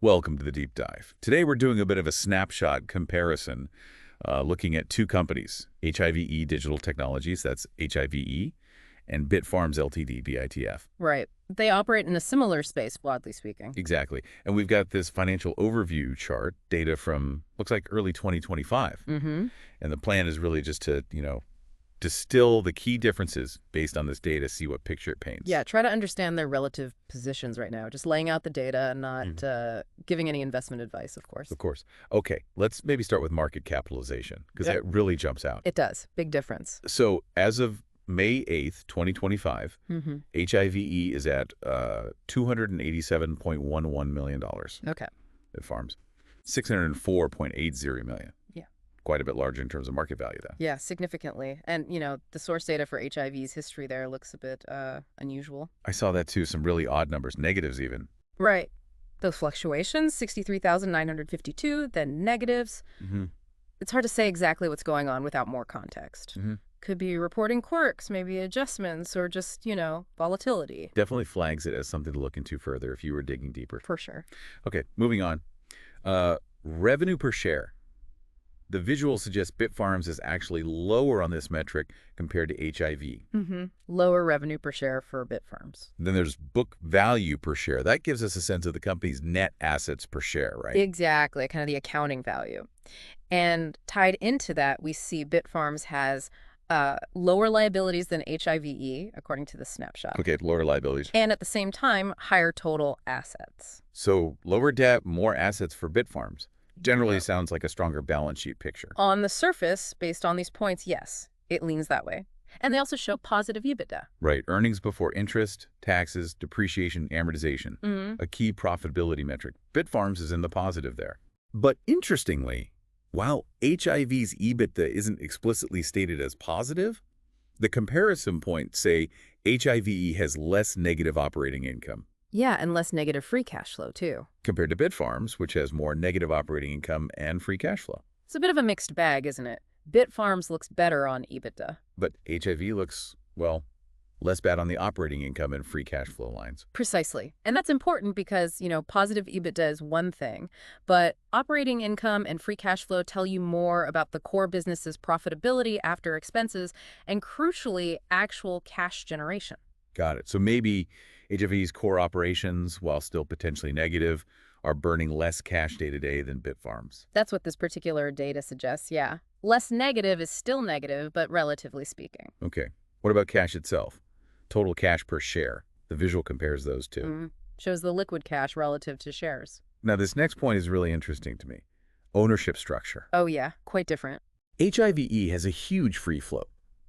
Welcome to the deep dive. Today we're doing a bit of a snapshot comparison, looking at two companies, HIVE Digital Technologies, that's HIVE, and Bitfarms Ltd, BITF. Right. They operate in a similar space, broadly speaking. Exactly. And we've got this financial overview chart, data from, looks like early 2025. Mm-hmm. And the plan is really just to, distill the key differences based on this data, see what picture it paints. Yeah, try to understand their relative positions right now. Just laying out the data and not giving any investment advice, of course. Of course. Okay, let's maybe start with market capitalization, because that really jumps out. It does. Big difference. So as of May 8th, 2025, HIVE is at $287.11 million. Okay. Bitfarms, $604.80 million. Yeah. Quite a bit larger in terms of market value, though. Yeah, significantly. And, the source data for HIV's history there looks a bit unusual. I saw that, too. Some really odd numbers, negatives even. Right. Those fluctuations, 63,952, then negatives. It's hard to say exactly what's going on without more context. Could be reporting quirks, maybe adjustments, or just, volatility. Definitely flags it as something to look into further if you were digging deeper. For sure. Okay, moving on. Revenue per share. The visual suggests Bitfarms is actually lower on this metric compared to HIVE. Lower revenue per share for Bitfarms. Then there's book value per share. That gives us a sense of the company's net assets per share, right? Exactly, kind of the accounting value. And tied into that, we see Bitfarms has lower liabilities than HIVE, according to the snapshot. Okay, lower liabilities. And at the same time, higher total assets. So lower debt, more assets for Bitfarms. Generally sounds like a stronger balance sheet picture. On the surface, based on these points, yes, it leans that way. And they also show positive EBITDA. Right. Earnings before interest, taxes, depreciation, amortization. A key profitability metric. Bitfarms is in the positive there. But interestingly, while HIV's EBITDA isn't explicitly stated as positive, the comparison points say HIVE has less negative operating income. Yeah, and less negative free cash flow, too. Compared to Bitfarms, which has more negative operating income and free cash flow. It's a bit of a mixed bag, isn't it? Bitfarms looks better on EBITDA. But HIVE looks, well, less bad on the operating income and free cash flow lines. Precisely. And that's important because, positive EBITDA is one thing, but operating income and free cash flow tell you more about the core business's profitability after expenses and, crucially, actual cash generation. Got it. So maybe HIVE's core operations, while still potentially negative, are burning less cash day-to-day than Bitfarms. That's what this particular data suggests, yeah. Less negative is still negative, but relatively speaking. Okay. What about cash itself? Total cash per share. The visual compares those two. Shows the liquid cash relative to shares. Now, this next point is really interesting to me. Ownership structure. Oh, yeah. Quite different. HIVE has a huge free float,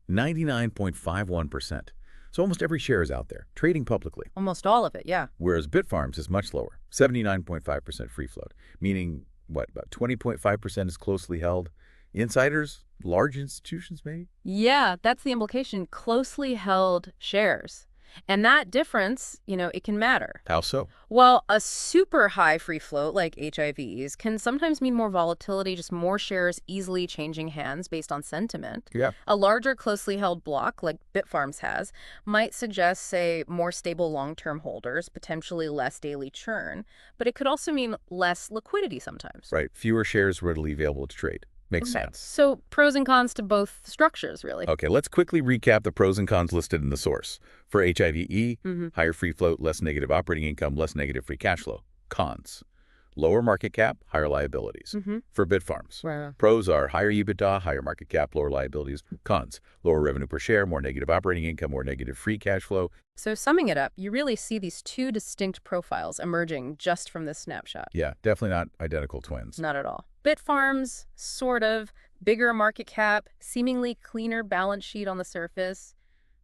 99.51%. So almost every share is out there, trading publicly. Almost all of it, yeah. Whereas Bitfarms is much lower, 79.5% free float, meaning, about 20.5% is closely held. Insiders, large institutions maybe? Yeah, that's the implication. Closely held shares. And that difference, it can matter. How so? Well, a super high free float like HIVE's can sometimes mean more volatility, just more shares easily changing hands based on sentiment. Yeah. A larger closely held block, like Bitfarms has, might suggest, say, more stable long-term holders, potentially less daily churn, but it could also mean less liquidity sometimes. Right. Fewer shares readily available to trade. Makes sense. So pros and cons to both structures, really. Okay, let's quickly recap the pros and cons listed in the source. For HIVE, higher free float, less negative operating income, less negative free cash flow. Cons: lower market cap, higher liabilities. For Bitfarms, pros are higher EBITDA, higher market cap, lower liabilities. Cons: lower revenue per share, more negative operating income, more negative free cash flow. So summing it up, you really see these two distinct profiles emerging just from this snapshot. Yeah, definitely not identical twins. Not at all. Bitfarms, sort of, bigger market cap, seemingly cleaner balance sheet on the surface,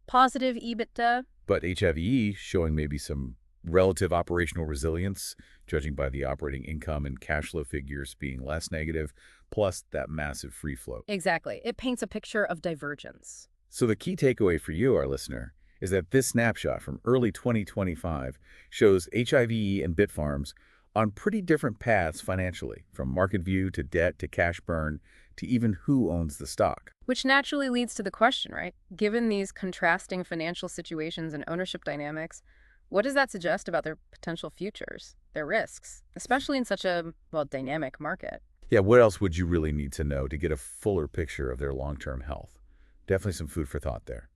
positive EBITDA. But HIVE showing maybe some relative operational resilience, judging by the operating income and cash flow figures being less negative, plus that massive free float. Exactly. It paints a picture of divergence. So the key takeaway for you, our listener, is that this snapshot from early 2025 shows HIVE and Bitfarms on pretty different paths financially, from market view to debt to cash burn to even who owns the stock. Which naturally leads to the question, right? Given these contrasting financial situations and ownership dynamics, what does that suggest about their potential futures? their risks, especially in such a, well, dynamic market. Yeah, what else would you really need to know to get a fuller picture of their long-term health? Definitely some food for thought there.